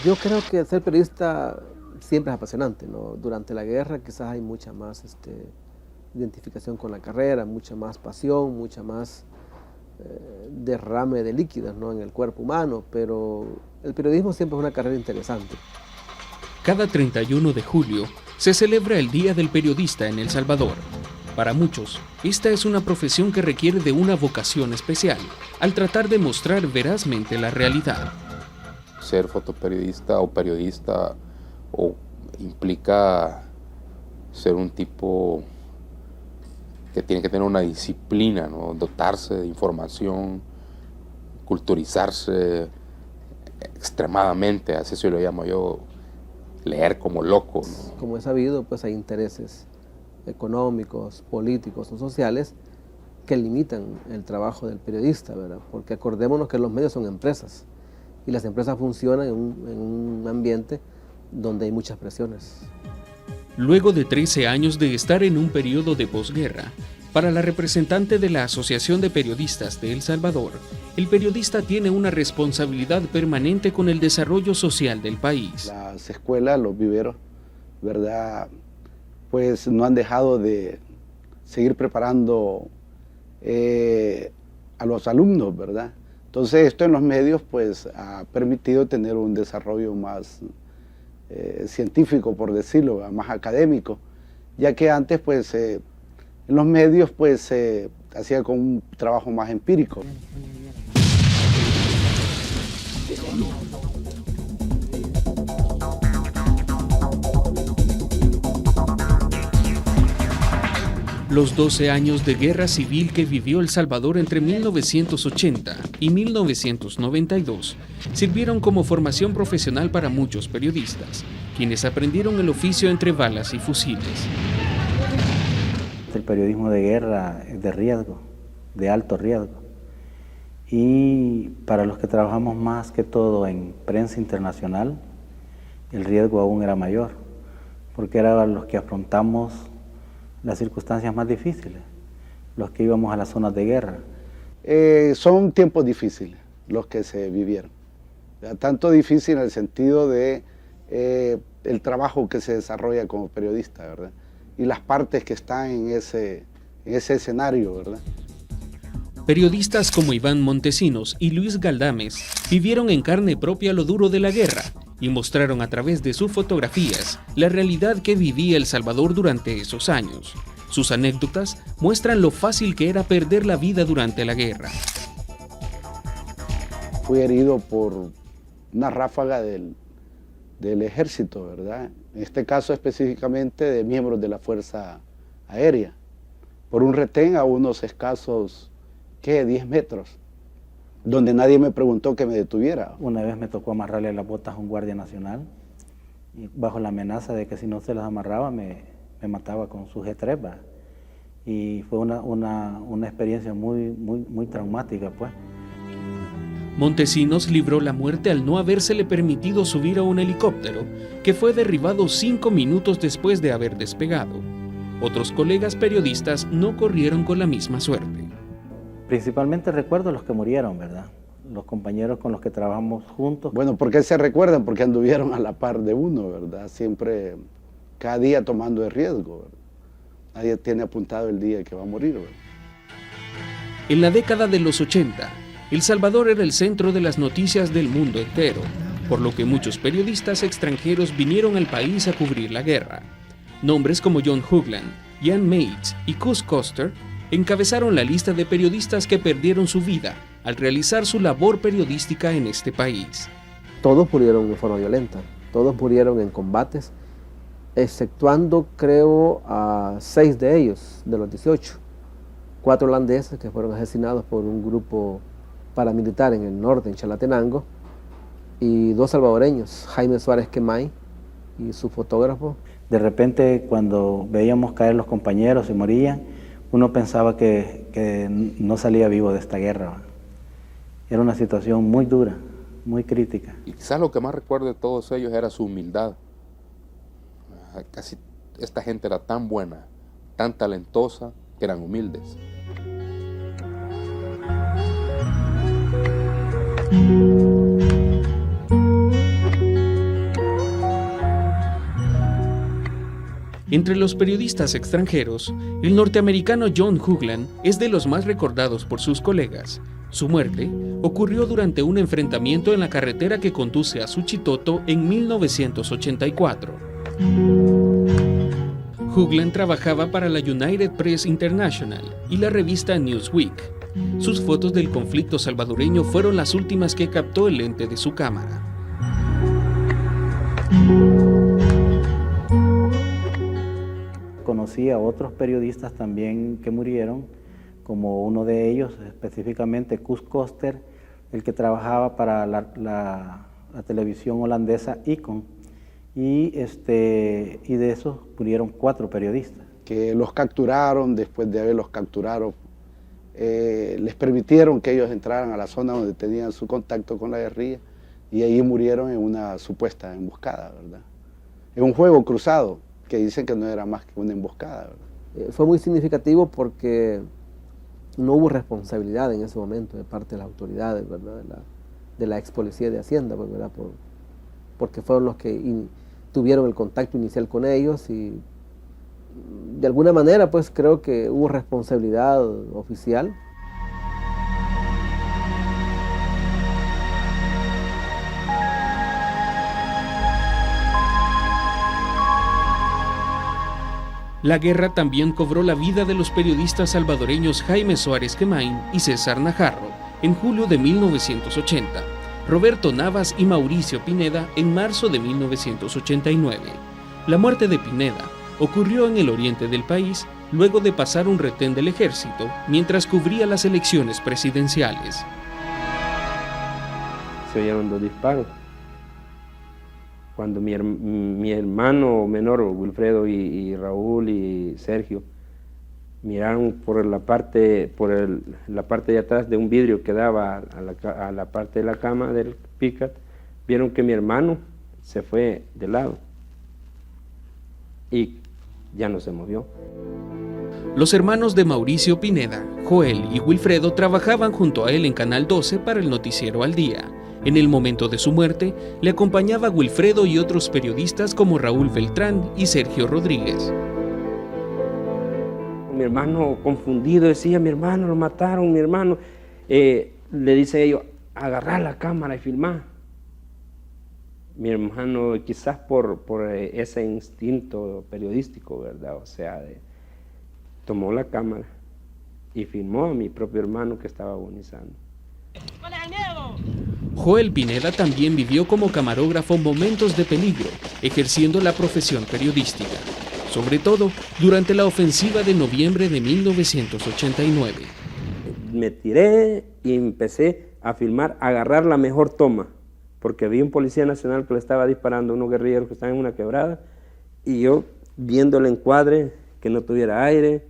Yo creo que ser periodista siempre es apasionante, ¿no? Durante la guerra quizás hay mucha más identificación con la carrera, mucha más pasión, mucha más derrame de líquidos, ¿no? En el cuerpo humano, pero el periodismo siempre es una carrera interesante. Cada 31 de julio se celebra el Día del Periodista en El Salvador. Para muchos, esta es una profesión que requiere de una vocación especial al tratar de mostrar verazmente la realidad. Ser fotoperiodista o periodista implica ser un tipo que tiene que tener una disciplina, ¿no? Dotarse de información, culturizarse extremadamente, así se lo llamo yo, leer como loco, ¿no? Como es sabido, pues hay intereses económicos, políticos o sociales que limitan el trabajo del periodista, ¿verdad? Porque acordémonos que los medios son empresas y las empresas funcionan en un ambiente donde hay muchas presiones. Luego de 13 años de estar en un periodo de posguerra, para la representante de la Asociación de Periodistas de El Salvador, el periodista tiene una responsabilidad permanente con el desarrollo social del país. Las escuelas, los viveros, ¿verdad?, pues no han dejado de seguir preparando a los alumnos, ¿verdad? Entonces esto en los medios pues ha permitido tener un desarrollo más científico, por decirlo, más académico, ya que antes pues en los medios pues se hacía con un trabajo más empírico. Los 12 años de guerra civil que vivió El Salvador entre 1980 y 1992 sirvieron como formación profesional para muchos periodistas, quienes aprendieron el oficio entre balas y fusiles. El periodismo de guerra es de riesgo, de alto riesgo. Y para los que trabajamos más que todo en prensa internacional, el riesgo aún era mayor, porque eran los que afrontamos las circunstancias más difíciles, los que íbamos a las zonas de guerra. Son tiempos difíciles los que se vivieron, tanto difícil en el sentido de el trabajo que se desarrolla como periodista, ¿verdad? Y las partes que están en ese escenario, ¿verdad? Periodistas como Iván Montesinos y Luis Galdames vivieron en carne propia lo duro de la guerra y mostraron a través de sus fotografías la realidad que vivía El Salvador durante esos años. Sus anécdotas muestran lo fácil que era perder la vida durante la guerra. Fui herido por una ráfaga del ejército, ¿verdad? En este caso específicamente de miembros de la Fuerza Aérea, por un retén a unos escasos, 10 metros, donde nadie me preguntó que me detuviera. Una vez me tocó amarrarle las botas a un guardia nacional, y bajo la amenaza de que si no se las amarraba me mataba con su G3, y fue una experiencia muy traumática, pues. Montesinos libró la muerte al no habérsele permitido subir a un helicóptero que fue derribado 5 minutos después de haber despegado. Otros colegas periodistas no corrieron con la misma suerte. Principalmente recuerdo los que murieron, ¿verdad? Los compañeros con los que trabajamos juntos. Bueno, ¿por qué se recuerdan? Porque anduvieron a la par de uno, ¿verdad? Siempre, cada día tomando el riesgo, ¿verdad? Nadie tiene apuntado el día que va a morir, ¿verdad? En la década de los 80, El Salvador era el centro de las noticias del mundo entero, por lo que muchos periodistas extranjeros vinieron al país a cubrir la guerra. Nombres como John Hoagland, Jan Mates y Cus Koster encabezaron la lista de periodistas que perdieron su vida al realizar su labor periodística en este país. Todos murieron de forma violenta, todos murieron en combates, exceptuando creo a 6 de ellos, de los 18. 4 holandeses que fueron asesinados por un grupo paramilitar en el norte, en Chalatenango, y 2 salvadoreños, Jaime Suárez Quemay y su fotógrafo. De repente, cuando veíamos caer los compañeros y morían, uno pensaba que no salía vivo de esta guerra. Era una situación muy dura, muy crítica. Y quizás lo que más recuerdo de todos ellos era su humildad. Casi esta gente era tan buena, tan talentosa, que eran humildes. Entre los periodistas extranjeros, el norteamericano John Hoagland es de los más recordados por sus colegas. Su muerte ocurrió durante un enfrentamiento en la carretera que conduce a Suchitoto en 1984. Hoagland trabajaba para la United Press International y la revista Newsweek. Sus fotos del conflicto salvadoreño fueron las últimas que captó el lente de su cámara. Conocí a otros periodistas también que murieron, como uno de ellos, específicamente Koos Koster, el que trabajaba para la televisión holandesa Icon, y de esos murieron 4 periodistas. Que los capturaron, después de haberlos capturado, les permitieron que ellos entraran a la zona donde tenían su contacto con la guerrilla y ahí murieron en una supuesta emboscada, ¿verdad? En un juego cruzado, que dicen que no era más que una emboscada, ¿verdad? Fue muy significativo porque no hubo responsabilidad en ese momento de parte de las autoridades, ¿verdad? De la ex policía de Hacienda, ¿verdad? Porque fueron los que tuvieron el contacto inicial con ellos y de alguna manera pues creo que hubo responsabilidad oficial. La guerra también cobró la vida de los periodistas salvadoreños Jaime Suárez Quemain y César Najarro en julio de 1980, Roberto Navas y Mauricio Pineda en marzo de 1989. La muerte de Pineda ocurrió en el oriente del país luego de pasar un retén del ejército mientras cubría las elecciones presidenciales. Se oyeron 2 disparos. Cuando mi hermano menor, Wilfredo, y Raúl y Sergio, miraron por la parte de atrás de un vidrio que daba a la parte de la cama del Pickup, vieron que mi hermano se fue de lado y ya no se movió. Los hermanos de Mauricio Pineda, Joel y Wilfredo, trabajaban junto a él en Canal 12 para el noticiero Al Día. En el momento de su muerte, le acompañaba Wilfredo y otros periodistas como Raúl Beltrán y Sergio Rodríguez. Mi hermano confundido decía, mi hermano lo mataron, mi hermano. Le dice a ellos, agarrar la cámara y filmar. Mi hermano, quizás por ese instinto periodístico, ¿verdad? O sea, tomó la cámara y filmó a mi propio hermano que estaba agonizando. Joel Pineda también vivió como camarógrafo momentos de peligro, ejerciendo la profesión periodística, sobre todo durante la ofensiva de noviembre de 1989. Me tiré y empecé a filmar, a agarrar la mejor toma, porque vi un policía nacional que le estaba disparando a unos guerrilleros que estaban en una quebrada, y yo viendo el encuadre, que no tuviera aire,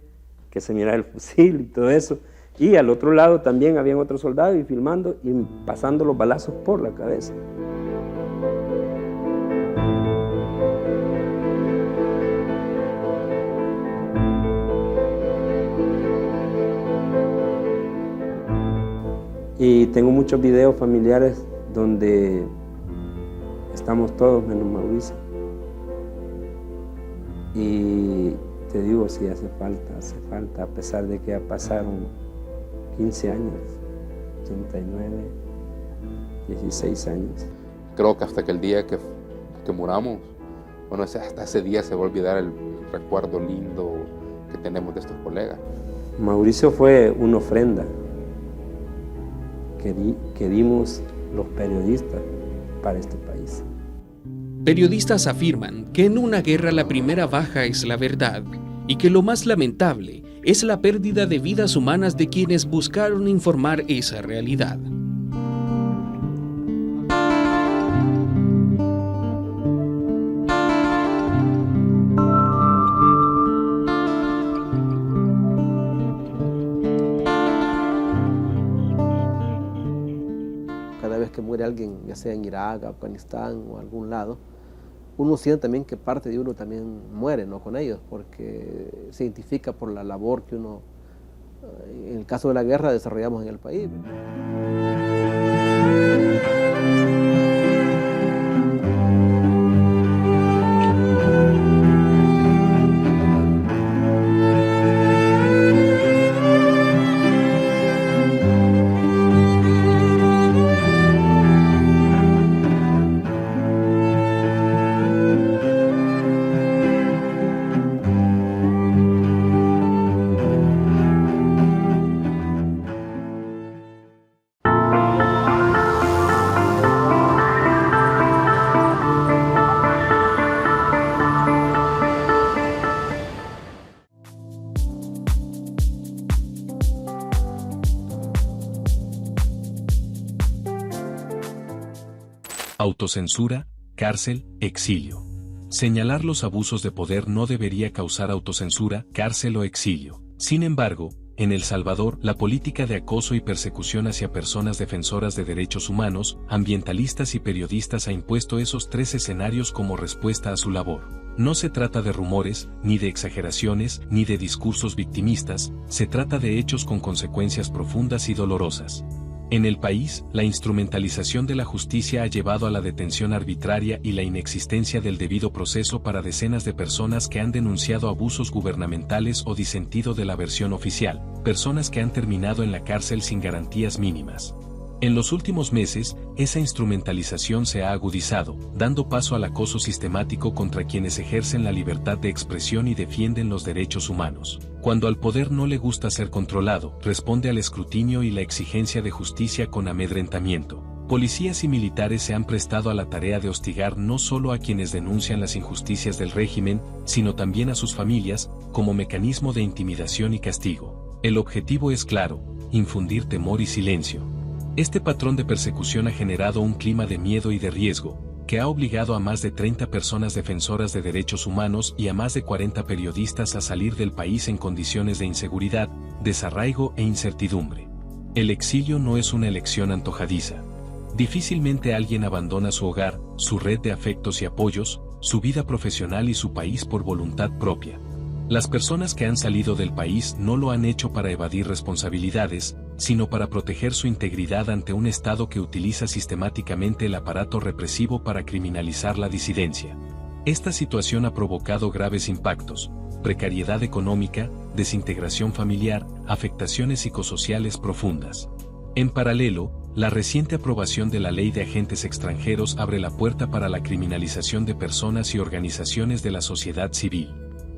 que se mirara el fusil y todo eso. Y al otro lado también habían otros soldados y filmando y pasando los balazos por la cabeza. Y tengo muchos videos familiares donde estamos todos menos Mauricio. Y te digo, sí hace falta, a pesar de que ya pasaron 15 años, 89, 16 años. Creo que hasta que el día que muramos, bueno, hasta ese día se va a olvidar el recuerdo lindo que tenemos de estos colegas. Mauricio fue una ofrenda que dimos los periodistas para este país. Periodistas afirman que en una guerra la primera baja es la verdad y que lo más lamentable es la pérdida de vidas humanas de quienes buscaron informar esa realidad. Cada vez que muere alguien, ya sea en Irak, Afganistán o algún lado, uno siente también que parte de uno también muere, ¿no?, con ellos, porque se identifica por la labor que uno, en el caso de la guerra, desarrollamos en el país. Autocensura, cárcel, exilio. Señalar los abusos de poder no debería causar autocensura, cárcel o exilio. Sin embargo, en El Salvador, la política de acoso y persecución hacia personas defensoras de derechos humanos, ambientalistas y periodistas ha impuesto esos 3 escenarios como respuesta a su labor. No se trata de rumores, ni de exageraciones, ni de discursos victimistas, se trata de hechos con consecuencias profundas y dolorosas. En el país, la instrumentalización de la justicia ha llevado a la detención arbitraria y la inexistencia del debido proceso para decenas de personas que han denunciado abusos gubernamentales o disentido de la versión oficial, personas que han terminado en la cárcel sin garantías mínimas. En los últimos meses, esa instrumentalización se ha agudizado, dando paso al acoso sistemático contra quienes ejercen la libertad de expresión y defienden los derechos humanos. Cuando al poder no le gusta ser controlado, responde al escrutinio y la exigencia de justicia con amedrentamiento. Policías y militares se han prestado a la tarea de hostigar no solo a quienes denuncian las injusticias del régimen, sino también a sus familias, como mecanismo de intimidación y castigo. El objetivo es claro: infundir temor y silencio. Este patrón de persecución ha generado un clima de miedo y de riesgo, que ha obligado a más de 30 personas defensoras de derechos humanos y a más de 40 periodistas a salir del país en condiciones de inseguridad, desarraigo e incertidumbre. El exilio no es una elección antojadiza. Difícilmente alguien abandona su hogar, su red de afectos y apoyos, su vida profesional y su país por voluntad propia. Las personas que han salido del país no lo han hecho para evadir responsabilidades, sino para proteger su integridad ante un Estado que utiliza sistemáticamente el aparato represivo para criminalizar la disidencia. Esta situación ha provocado graves impactos: precariedad económica, desintegración familiar, afectaciones psicosociales profundas. En paralelo, la reciente aprobación de la Ley de Agentes Extranjeros abre la puerta para la criminalización de personas y organizaciones de la sociedad civil.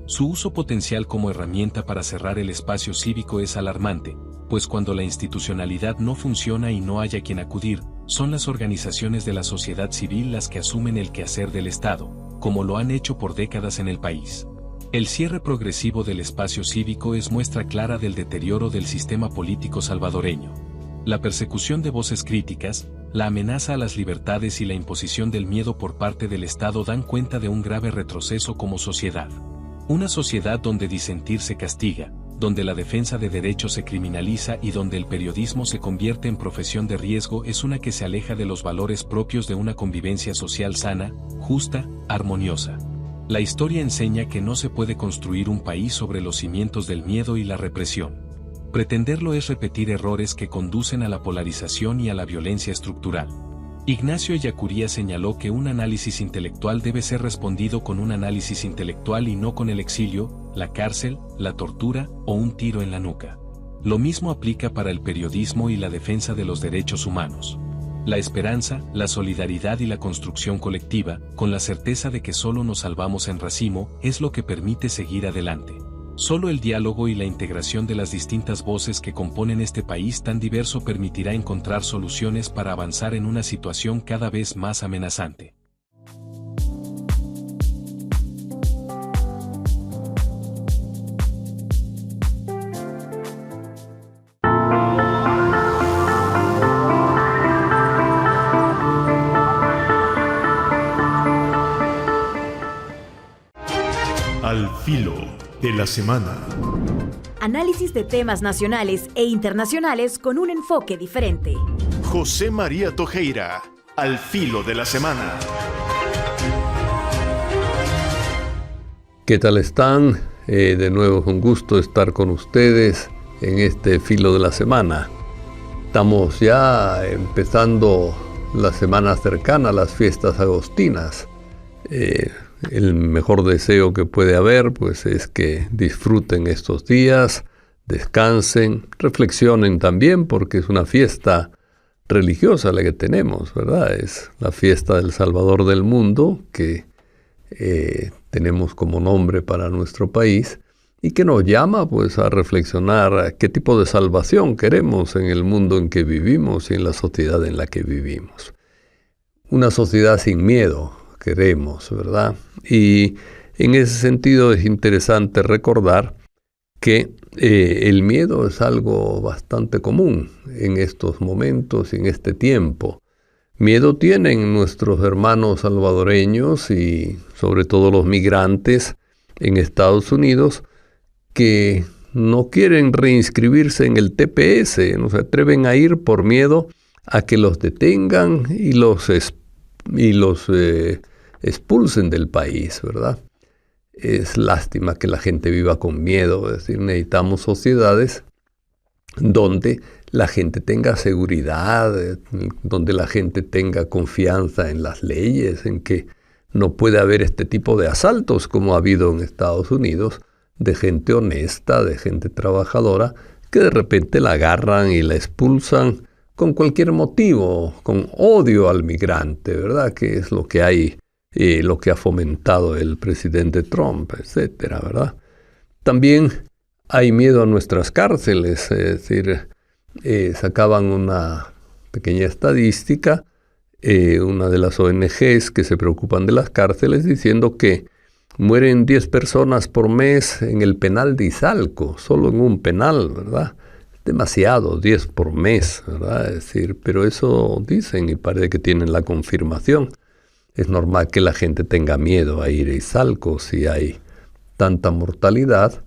Su uso potencial como herramienta para cerrar el espacio cívico es alarmante, pues cuando la institucionalidad no funciona y no haya quien acudir, son las organizaciones de la sociedad civil las que asumen el quehacer del Estado, como lo han hecho por décadas en el país. El cierre progresivo del espacio cívico es muestra clara del deterioro del sistema político salvadoreño. La persecución de voces críticas, la amenaza a las libertades y la imposición del miedo por parte del Estado dan cuenta de un grave retroceso como sociedad. Una sociedad donde disentir se castiga, donde la defensa de derechos se criminaliza y donde el periodismo se convierte en profesión de riesgo es una que se aleja de los valores propios de una convivencia social sana, justa, armoniosa. La historia enseña que no se puede construir un país sobre los cimientos del miedo y la represión. Pretenderlo es repetir errores que conducen a la polarización y a la violencia estructural. Ignacio Ellacuría señaló que un análisis intelectual debe ser respondido con un análisis intelectual y no con el exilio, la cárcel, la tortura o un tiro en la nuca. Lo mismo aplica para el periodismo y la defensa de los derechos humanos. La esperanza, la solidaridad y la construcción colectiva, con la certeza de que solo nos salvamos en racimo, es lo que permite seguir adelante. Solo el diálogo y la integración de las distintas voces que componen este país tan diverso permitirá encontrar soluciones para avanzar en una situación cada vez más amenazante. Al filo de la semana. Análisis de temas nacionales e internacionales con un enfoque diferente. José María Tojeira, al filo de la semana. ¿Qué tal están? De nuevo es un gusto estar con ustedes en este filo de la semana. Estamos ya empezando la semana cercana a las fiestas agostinas. El mejor deseo que puede haber pues es que disfruten estos días, descansen, reflexionen también, porque es una fiesta religiosa la que tenemos, ¿verdad? Es la fiesta del Salvador del mundo que tenemos como nombre para nuestro país y que nos llama pues a reflexionar qué tipo de salvación queremos en el mundo en que vivimos y en la sociedad en la que vivimos. Una sociedad sin miedo queremos, ¿verdad? Y en ese sentido es interesante recordar que el miedo es algo bastante común en estos momentos y en este tiempo. Miedo tienen nuestros hermanos salvadoreños y sobre todo los migrantes en Estados Unidos que no quieren reinscribirse en el TPS, no se atreven a ir por miedo a que los detengan y los expulsen del país, ¿verdad? Es lástima que la gente viva con miedo, es decir, necesitamos sociedades donde la gente tenga seguridad, donde la gente tenga confianza en las leyes, en que no puede haber este tipo de asaltos como ha habido en Estados Unidos, de gente honesta, de gente trabajadora, que de repente la agarran y la expulsan con cualquier motivo, con odio al migrante, ¿verdad? Que es lo que hay, lo que ha fomentado el presidente Trump, etcétera, ¿verdad? También hay miedo a nuestras cárceles, es decir, sacaban una pequeña estadística, una de las ONGs que se preocupan de las cárceles, diciendo que mueren 10 personas por mes en el penal de Izalco, solo en un penal, ¿verdad? Demasiado, 10 por mes, ¿verdad? Es decir, pero eso dicen y parece que tienen la confirmación. Es normal que la gente tenga miedo a ir a Izalco si hay tanta mortalidad,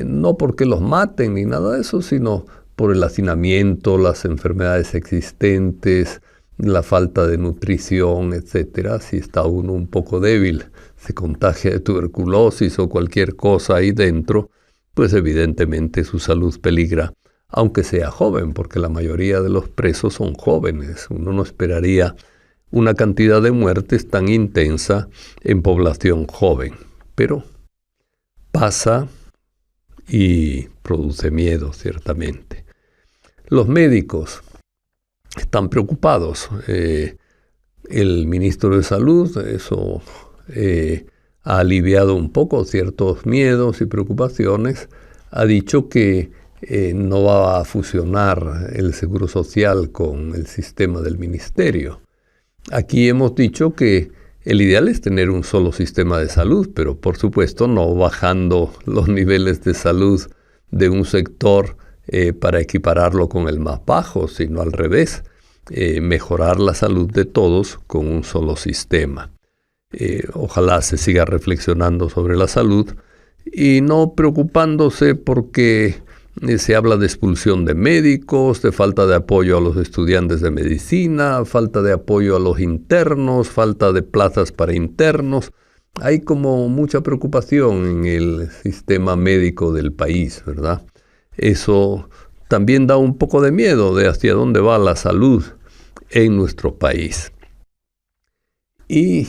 no porque los maten ni nada de eso, sino por el hacinamiento, las enfermedades existentes, la falta de nutrición, etcétera. Si está uno un poco débil, se contagia de tuberculosis o cualquier cosa ahí dentro, pues evidentemente su salud peligra, aunque sea joven, porque la mayoría de los presos son jóvenes. Uno no esperaría una cantidad de muertes tan intensa en población joven, pero pasa y produce miedo, ciertamente. Los médicos están preocupados. El ministro de Salud, eso ha aliviado un poco ciertos miedos y preocupaciones. Ha dicho que no va a fusionar el Seguro Social con el sistema del ministerio. Aquí hemos dicho que el ideal es tener un solo sistema de salud, pero por supuesto no bajando los niveles de salud de un sector para equipararlo con el más bajo, sino al revés, mejorar la salud de todos con un solo sistema. Ojalá se siga reflexionando sobre la salud y no preocupándose porque se habla de expulsión de médicos, de falta de apoyo a los estudiantes de medicina, falta de apoyo a los internos, falta de plazas para internos. Hay como mucha preocupación en el sistema médico del país, ¿verdad? Eso también da un poco de miedo de hacia dónde va la salud en nuestro país. Y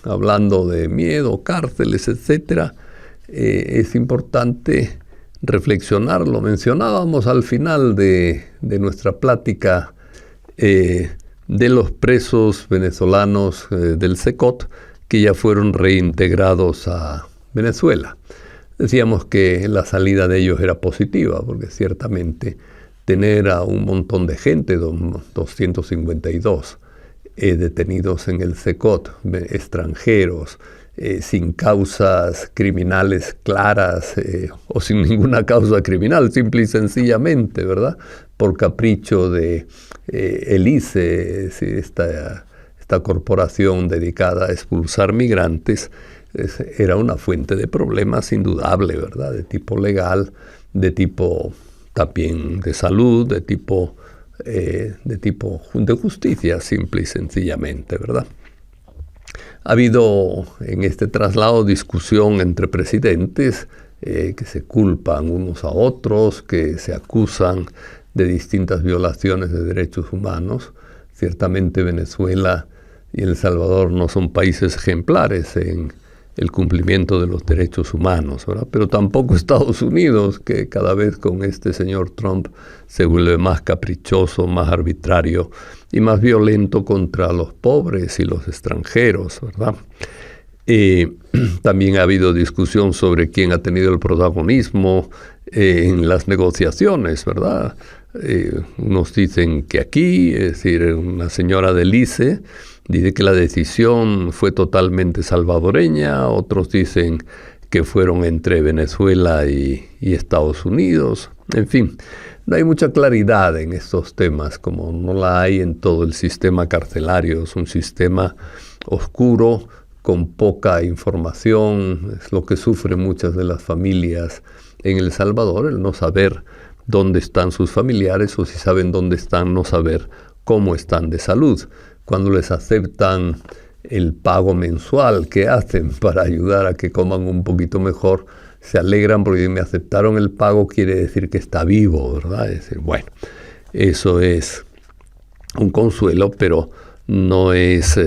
hablando de miedo, cárceles, etcétera, es importante reflexionar. Lo mencionábamos al final de nuestra plática de los presos venezolanos del SECOT que ya fueron reintegrados a Venezuela. Decíamos que la salida de ellos era positiva, porque ciertamente tener a un montón de gente, 252 detenidos en el SECOT, extranjeros, sin causas criminales claras o sin ninguna causa criminal, simple y sencillamente, ¿verdad? Por capricho de el ICE, esta corporación dedicada a expulsar migrantes, era una fuente de problemas indudable, ¿verdad? De tipo legal, de tipo también de salud, de tipo de justicia, simple y sencillamente, ¿verdad? Ha habido en este traslado discusión entre presidentes que se culpan unos a otros, que se acusan de distintas violaciones de derechos humanos. Ciertamente Venezuela y El Salvador no son países ejemplares en el cumplimiento de los derechos humanos, ¿verdad? Pero tampoco Estados Unidos, que cada vez con este señor Trump se vuelve más caprichoso, más arbitrario y más violento contra los pobres y los extranjeros, ¿verdad? También ha habido discusión sobre quién ha tenido el protagonismo en las negociaciones, ¿verdad? Unos dicen que aquí, es decir, una señora del ICE dice que la decisión fue totalmente salvadoreña, otros dicen que fueron entre Venezuela y Estados Unidos. En fin, no hay mucha claridad en estos temas, como no la hay en todo el sistema carcelario. Es un sistema oscuro, con poca información. Es lo que sufren muchas de las familias en El Salvador, el no saber dónde están sus familiares, o si saben dónde están, no saber cómo están de salud. Cuando les aceptan el pago mensual que hacen para ayudar a que coman un poquito mejor, se alegran porque me aceptaron el pago, quiere decir que está vivo, ¿verdad? Es decir, bueno, eso es un consuelo, pero no es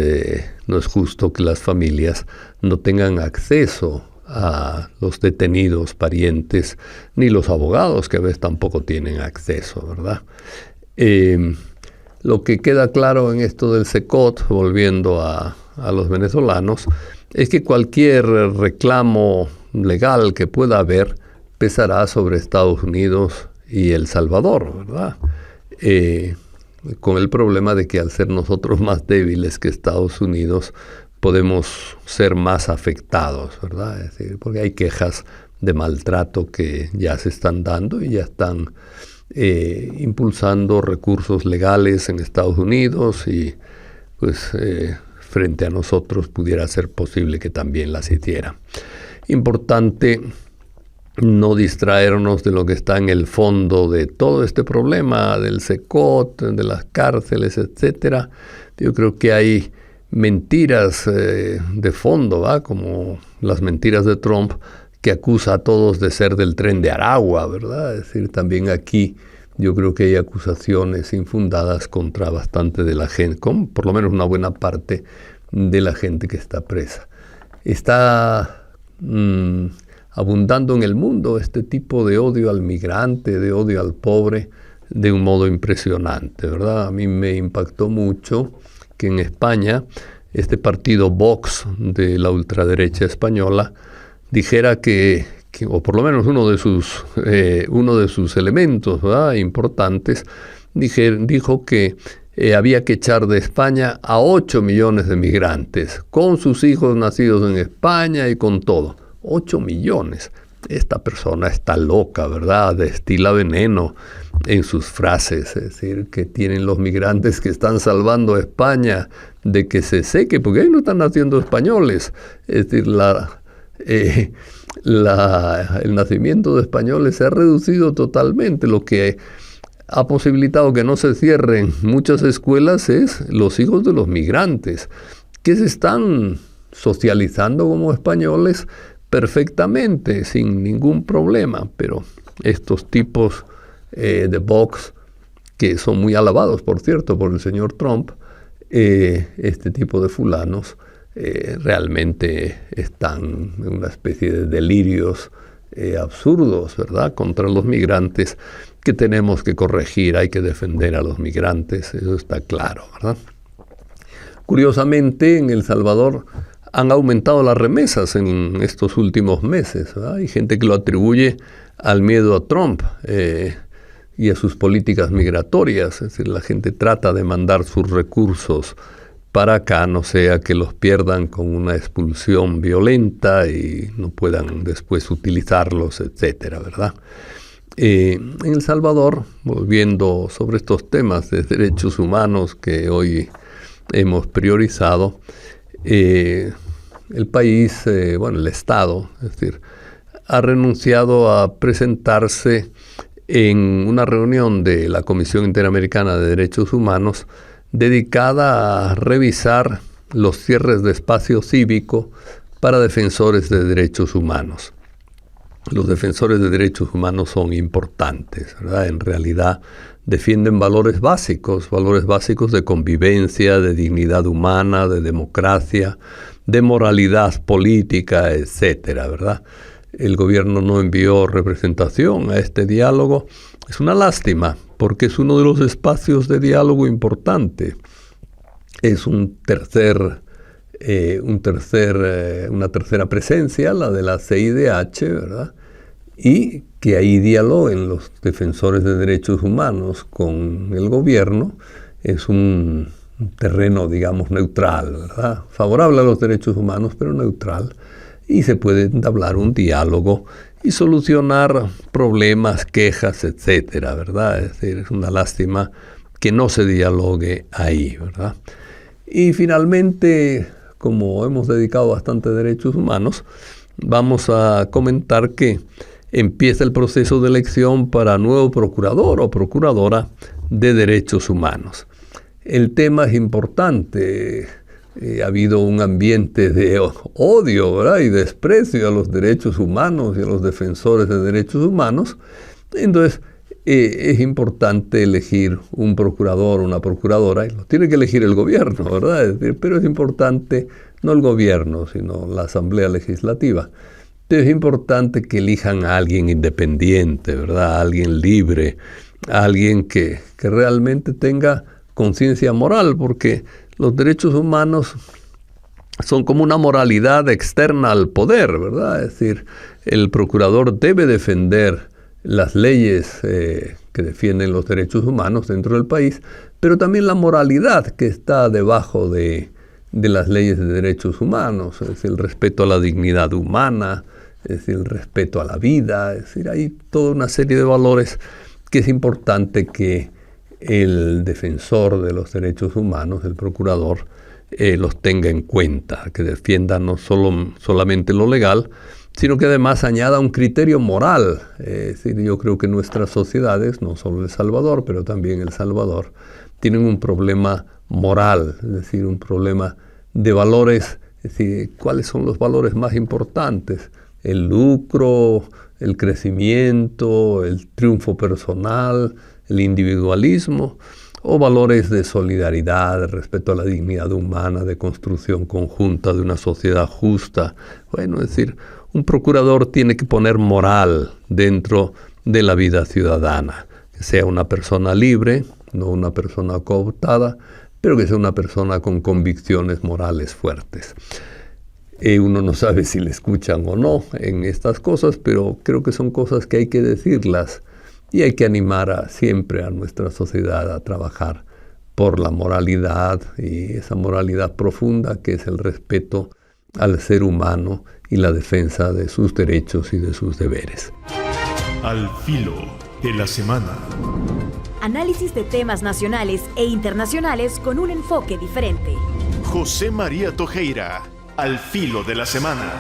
justo que las familias no tengan acceso a los detenidos, parientes, ni los abogados, que a veces tampoco tienen acceso, ¿verdad? Lo que queda claro en esto del SECOT, volviendo a los venezolanos, es que cualquier reclamo legal que pueda haber pesará sobre Estados Unidos y El Salvador, ¿verdad? Con el problema de que al ser nosotros más débiles que Estados Unidos, podemos ser más afectados, ¿verdad? Es decir, porque hay quejas de maltrato que ya se están dando y ya están impulsando recursos legales en Estados Unidos, y pues frente a nosotros pudiera ser posible que también las hiciera. Importante no distraernos de lo que está en el fondo de todo este problema del SECOT, de las cárceles, etcétera. Yo creo que hay mentiras de fondo, ¿va? Como las mentiras de Trump, que acusa a todos de ser del Tren de Aragua, ¿verdad? Es decir, también aquí yo creo que hay acusaciones infundadas contra bastante de la gente, con por lo menos una buena parte de la gente que está presa. Está abundando en el mundo este tipo de odio al migrante, de odio al pobre, de un modo impresionante, ¿verdad? A mí me impactó mucho que en España este partido Vox de la ultraderecha española dijera que o por lo menos uno de sus elementos, ¿verdad?, importantes, dijo que había que echar de España a 8 millones de migrantes, con sus hijos nacidos en España y con todo. 8 millones. Esta persona está loca, ¿verdad? Destila veneno en sus frases. Es decir, que tienen los migrantes que están salvando a España de que se seque, porque ahí no están naciendo españoles. Es decir, el nacimiento de españoles se ha reducido totalmente. Lo que ha posibilitado que no se cierren muchas escuelas es los hijos de los migrantes, que se están socializando como españoles perfectamente, sin ningún problema. Pero estos tipos de Vox, que son muy alabados, por cierto, por el señor Trump, este tipo de fulanos, realmente están en una especie de delirios absurdos, ¿verdad?, contra los migrantes, que tenemos que corregir. Hay que defender a los migrantes, eso está claro, ¿verdad? Curiosamente, en El Salvador han aumentado las remesas en estos últimos meses, ¿verdad? Hay gente que lo atribuye al miedo a Trump y a sus políticas migratorias. Es decir, la gente trata de mandar sus recursos para acá, no sea que los pierdan con una expulsión violenta y no puedan después utilizarlos, etcétera, ¿verdad? En El Salvador, volviendo sobre estos temas de derechos humanos que hoy hemos priorizado, el país, el Estado, es decir, ha renunciado a presentarse en una reunión de la Comisión Interamericana de Derechos Humanos dedicada a revisar los cierres de espacio cívico para defensores de derechos humanos. Los defensores de derechos humanos son importantes, ¿verdad? En realidad defienden valores básicos de convivencia, de dignidad humana, de democracia, de moralidad política, etcétera, ¿verdad? El gobierno no envió representación a este diálogo. Es una lástima, porque es uno de los espacios de diálogo importante. Es una tercera presencia, la de la CIDH, ¿verdad? Y que ahí dialoguen los defensores de derechos humanos con el gobierno es un terreno, digamos, neutral, ¿verdad? Favorable a los derechos humanos, pero neutral. y se puede entablar un diálogo y solucionar problemas, quejas, etcétera, ¿verdad? Es decir, es una lástima que no se dialogue ahí, ¿verdad? Y finalmente, como hemos dedicado bastante a derechos humanos, vamos a comentar que empieza el proceso de elección para nuevo procurador o procuradora de derechos humanos. El tema es importante. Ha habido un ambiente de odio, ¿verdad?, y desprecio a los derechos humanos y a los defensores de derechos humanos. Entonces, es importante elegir un procurador o una procuradora, y lo tiene que elegir el gobierno, ¿verdad? Es decir, pero es importante, no el gobierno, sino la Asamblea Legislativa. Entonces, es importante que elijan a alguien independiente, ¿verdad? A alguien libre, a alguien que realmente tenga conciencia moral, porque los derechos humanos son como una moralidad externa al poder, ¿verdad? Es decir, el procurador debe defender las leyes que defienden los derechos humanos dentro del país, pero también la moralidad que está debajo de las leyes de derechos humanos, es decir, el respeto a la dignidad humana, es decir, el respeto a la vida, es decir, hay toda una serie de valores que es importante que el defensor de los derechos humanos, el procurador, los tenga en cuenta, que defienda no solamente lo legal, sino que además añada un criterio moral. Es decir, yo creo que nuestras sociedades, no solo El Salvador, pero también El Salvador, tienen un problema moral, es decir, un problema de valores. Es decir, ¿cuáles son los valores más importantes? El lucro, el crecimiento, el triunfo personal, el individualismo, o valores de solidaridad, de respeto a la dignidad humana, de construcción conjunta de una sociedad justa. Bueno, es decir, un procurador tiene que poner moral dentro de la vida ciudadana, que sea una persona libre, no una persona cooptada, pero que sea una persona con convicciones morales fuertes. Uno no sabe si le escuchan o no en estas cosas, pero creo que son cosas que hay que decirlas. Y hay que animar siempre a nuestra sociedad a trabajar por la moralidad, y esa moralidad profunda que es el respeto al ser humano y la defensa de sus derechos y de sus deberes. Al filo de la semana. Análisis de temas nacionales e internacionales con un enfoque diferente. José María Tojeira, al filo de la semana.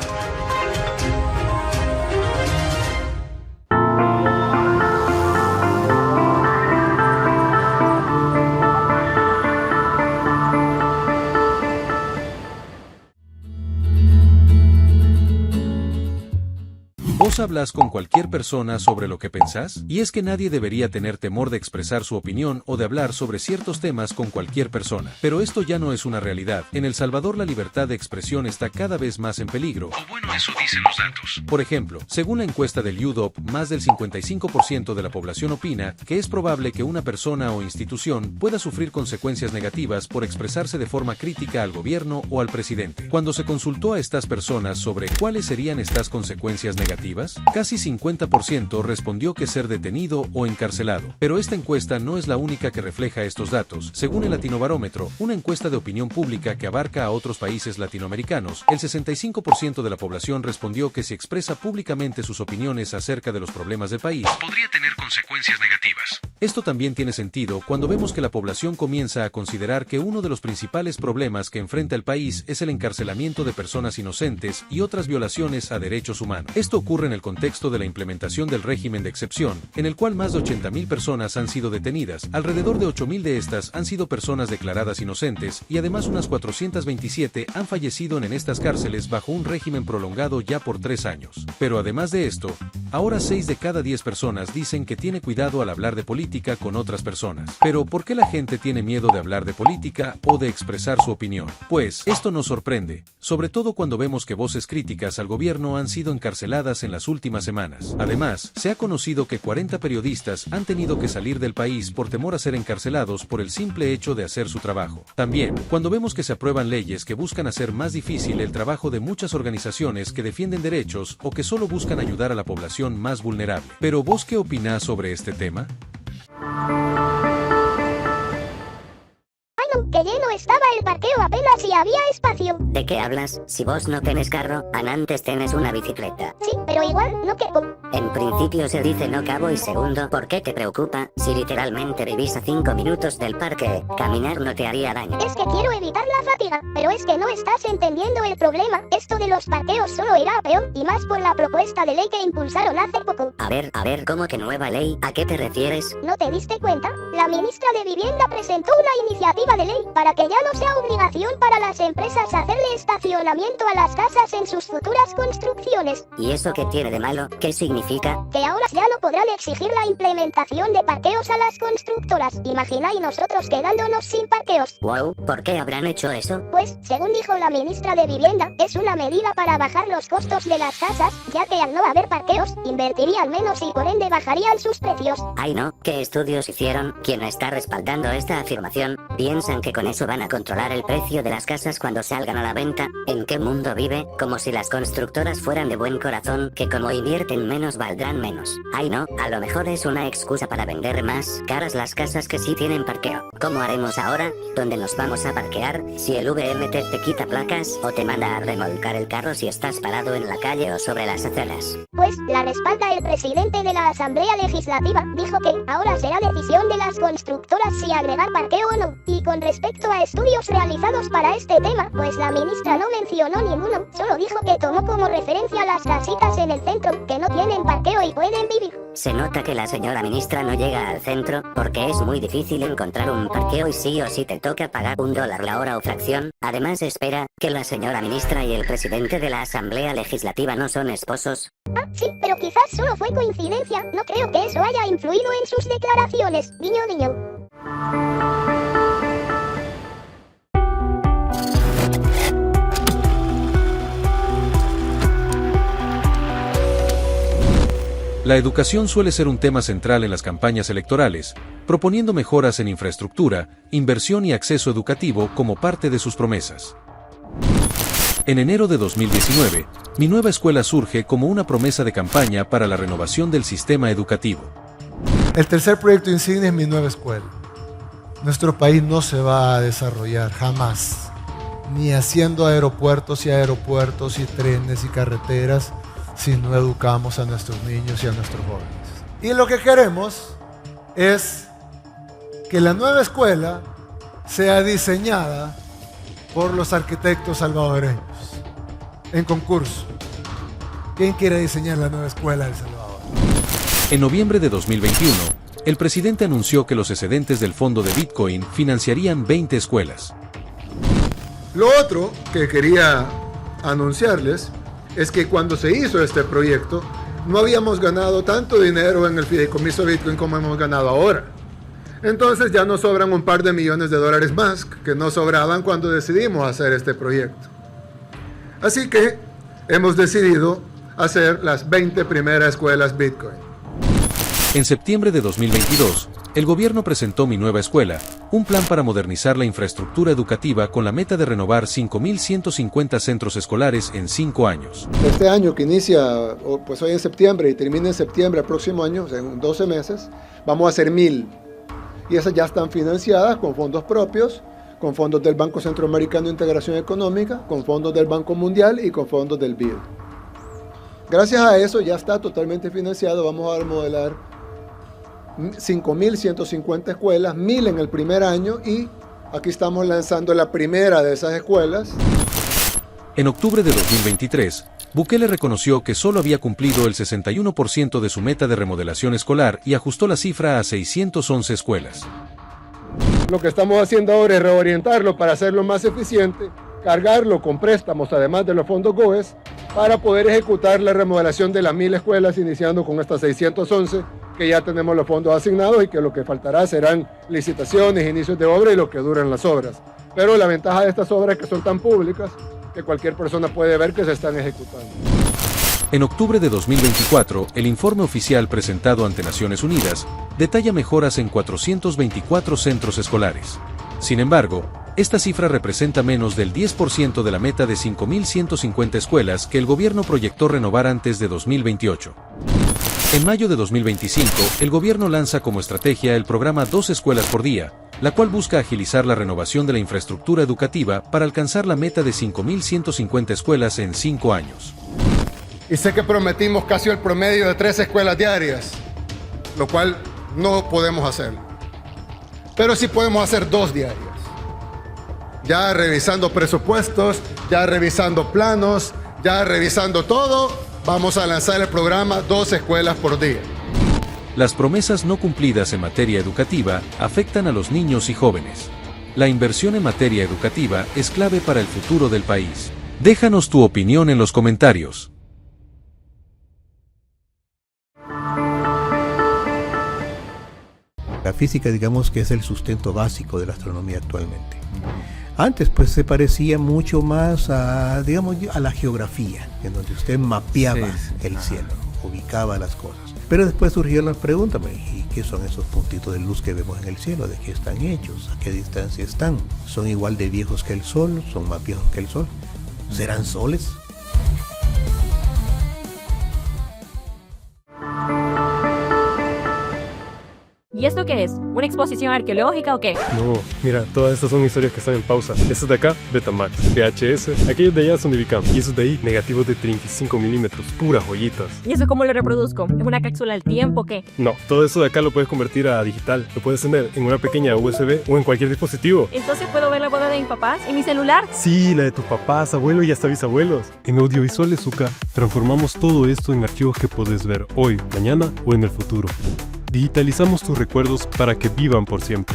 ¿Vos hablas con cualquier persona sobre lo que pensás? Y es que nadie debería tener temor de expresar su opinión o de hablar sobre ciertos temas con cualquier persona. Pero esto ya no es una realidad. En El Salvador la libertad de expresión está cada vez más en peligro. O bueno, eso dicen los datos. Por ejemplo, según la encuesta del UDOP, más del 55% de la población opina que es probable que una persona o institución pueda sufrir consecuencias negativas por expresarse de forma crítica al gobierno o al presidente. Cuando se consultó a estas personas sobre cuáles serían estas consecuencias negativas, casi 50% respondió que ser detenido o encarcelado. Pero esta encuesta no es la única que refleja estos datos. Según el Latinobarómetro, una encuesta de opinión pública que abarca a otros países latinoamericanos, el 65% de la población respondió que si expresa públicamente sus opiniones acerca de los problemas del país, podría tener consecuencias negativas. Esto también tiene sentido cuando vemos que la población comienza a considerar que uno de los principales problemas que enfrenta el país es el encarcelamiento de personas inocentes y otras violaciones a derechos humanos. Esto ocurre en el contexto de la implementación del régimen de excepción, en el cual más de 80.000 personas han sido detenidas, alrededor de 8.000 de estas han sido personas declaradas inocentes y además unas 427 han fallecido en estas cárceles bajo un régimen prolongado ya por 3 años. Pero además de esto, ahora 6 de cada 10 personas dicen que tiene cuidado al hablar de política con otras personas. Pero ¿por qué la gente tiene miedo de hablar de política o de expresar su opinión? Pues esto nos sorprende, sobre todo cuando vemos que voces críticas al gobierno han sido encarceladas en las últimas semanas. Además, se ha conocido que 40 periodistas han tenido que salir del país por temor a ser encarcelados por el simple hecho de hacer su trabajo. También, cuando vemos que se aprueban leyes que buscan hacer más difícil el trabajo de muchas organizaciones que defienden derechos o que solo buscan ayudar a la población más vulnerable. Pero ¿vos qué opinás sobre este tema? Que lleno estaba el parqueo apenas si había espacio. ¿De qué hablas? Si vos no tenés carro, antes tenés una bicicleta. Sí, pero igual no quepo. En principio se dice no cabo y segundo, ¿por qué te preocupa? Si literalmente vivís a 5 minutos del parque, caminar no te haría daño. Es que quiero evitar la fatiga, pero es que no estás entendiendo el problema. Esto de los parqueos solo irá a peor, y más por la propuesta de ley que impulsaron hace poco. A ver, ¿cómo que nueva ley? ¿A qué te refieres? ¿No te diste cuenta? La ministra de Vivienda presentó una iniciativa de ley para que ya no sea obligación para las empresas hacerle estacionamiento a las casas en sus futuras construcciones. ¿Y eso qué tiene de malo? ¿Qué significa? Que ahora ya no podrán exigir la implementación de parqueos a las constructoras. Imagina y nosotros quedándonos sin parqueos. Wow, ¿por qué habrán hecho eso? Pues, según dijo la ministra de Vivienda, es una medida para bajar los costos de las casas, ya que al no haber parqueos, invertirían menos y por ende bajarían sus precios. Ay no, ¿qué estudios hicieron? ¿Quién está respaldando esta afirmación? ¿Piensan que con eso van a controlar el precio de las casas cuando salgan a la venta? ¿En qué mundo vive? Como si las constructoras fueran de buen corazón, que como invierten menos valdrán menos. Ay no, a lo mejor es una excusa para vender más caras las casas que sí tienen parqueo. ¿Cómo haremos ahora? ¿Dónde nos vamos a parquear? Si el VMT te quita placas o te manda a remolcar el carro si estás parado en la calle o sobre las aceras. Pues la respalda el presidente de la Asamblea Legislativa. Dijo que ahora será decisión de las constructoras si agregar parqueo o no. Y con respecto a estudios realizados para este tema, pues la ministra no mencionó ninguno. Solo dijo que tomó como referencia las casitas en el centro que no tienen parqueo y pueden vivir. Se nota que la señora ministra no llega al centro, porque es muy difícil encontrar un parqueo y sí o sí te toca pagar $1 la hora o fracción. Además espera, que la señora ministra y el presidente de la Asamblea Legislativa no son esposos. Ah, sí, pero quizás solo fue coincidencia. No creo que eso haya influido en sus declaraciones. Guiño, guiño. La educación suele ser un tema central en las campañas electorales, proponiendo mejoras en infraestructura, inversión y acceso educativo como parte de sus promesas. En enero de 2019, Mi Nueva Escuela surge como una promesa de campaña para la renovación del sistema educativo. El tercer proyecto insignia es Mi Nueva Escuela. Nuestro país no se va a desarrollar jamás, ni haciendo aeropuertos y trenes y carreteras, si no educamos a nuestros niños y a nuestros jóvenes. Y lo que queremos es que la nueva escuela sea diseñada por los arquitectos salvadoreños en concurso. ¿Quién quiere diseñar la nueva escuela de El Salvador? En noviembre de 2021, el presidente anunció que los excedentes del fondo de Bitcoin financiarían 20 escuelas. Lo otro que quería anunciarles es que cuando se hizo este proyecto, no habíamos ganado tanto dinero en el fideicomiso Bitcoin como hemos ganado ahora. Entonces ya nos sobran un par de millones de dólares más que no sobraban cuando decidimos hacer este proyecto. Así que hemos decidido hacer las 20 primeras escuelas Bitcoin. En septiembre de 2022, el gobierno presentó Mi Nueva Escuela, un plan para modernizar la infraestructura educativa con la meta de renovar 5.150 centros escolares en 5 años. Este año que inicia, pues hoy en septiembre y termina en septiembre del próximo año, en 12 meses, vamos a hacer 1.000. Y esas ya están financiadas con fondos propios, con fondos del Banco Centroamericano de Integración Económica, con fondos del Banco Mundial y con fondos del BID. Gracias a eso ya está totalmente financiado, vamos a remodelar 5.150 escuelas, 1.000 en el primer año y aquí estamos lanzando la primera de esas escuelas. En octubre de 2023, Bukele reconoció que solo había cumplido el 61% de su meta de remodelación escolar y ajustó la cifra a 611 escuelas. Lo que estamos haciendo ahora es reorientarlo para hacerlo más eficiente, cargarlo con préstamos además de los fondos GOES para poder ejecutar la remodelación de las 1.000 escuelas iniciando con estas 611 que ya tenemos los fondos asignados y que lo que faltará serán licitaciones, inicios de obra y lo que duran las obras. Pero la ventaja de estas obras es que son tan públicas que cualquier persona puede ver que se están ejecutando. En octubre de 2024, el informe oficial presentado ante Naciones Unidas detalla mejoras en 424 centros escolares. Sin embargo, esta cifra representa menos del 10% de la meta de 5.150 escuelas que el gobierno proyectó renovar antes de 2028. En mayo de 2025, el gobierno lanza como estrategia el programa 2 escuelas por día, la cual busca agilizar la renovación de la infraestructura educativa para alcanzar la meta de 5.150 escuelas en 5 años. Y sé que prometimos casi el promedio de 3 escuelas diarias, lo cual no podemos hacer. Pero sí podemos hacer 2 diarias. Ya revisando presupuestos, ya revisando planos, ya revisando todo, vamos a lanzar el programa 2 escuelas por día. Las promesas no cumplidas en materia educativa afectan a los niños y jóvenes. La inversión en materia educativa es clave para el futuro del país. Déjanos tu opinión en los comentarios. La física, digamos que es el sustento básico de la astronomía actualmente. Antes pues se parecía mucho más a, digamos, a la geografía, en donde usted mapeaba el cielo, ubicaba las cosas. Pero después surgieron las preguntas, ¿y qué son esos puntitos de luz que vemos en el cielo? ¿De qué están hechos? ¿A qué distancia están? ¿Son igual de viejos que el Sol? ¿Son más viejos que el Sol? ¿Serán soles? ¿Y esto qué es? ¿Una exposición arqueológica o qué? No, mira, todas estas son historias que están en pausa. Estos de acá, Betamax, VHS, aquellos de allá son de Vicam, y esos de ahí, negativos de 35 milímetros, puras joyitas. ¿Y eso cómo lo reproduzco? ¿Es una cápsula del tiempo o qué? No, todo eso de acá lo puedes convertir a digital. Lo puedes tener en una pequeña USB o en cualquier dispositivo. ¿Entonces puedo ver la boda de mis papás en mi celular? Sí, la de tus papás, abuelos y hasta bisabuelos. En Audiovisuales Zucca transformamos todo esto en archivos que puedes ver hoy, mañana o en el futuro. Digitalizamos tus recuerdos para que vivan por siempre.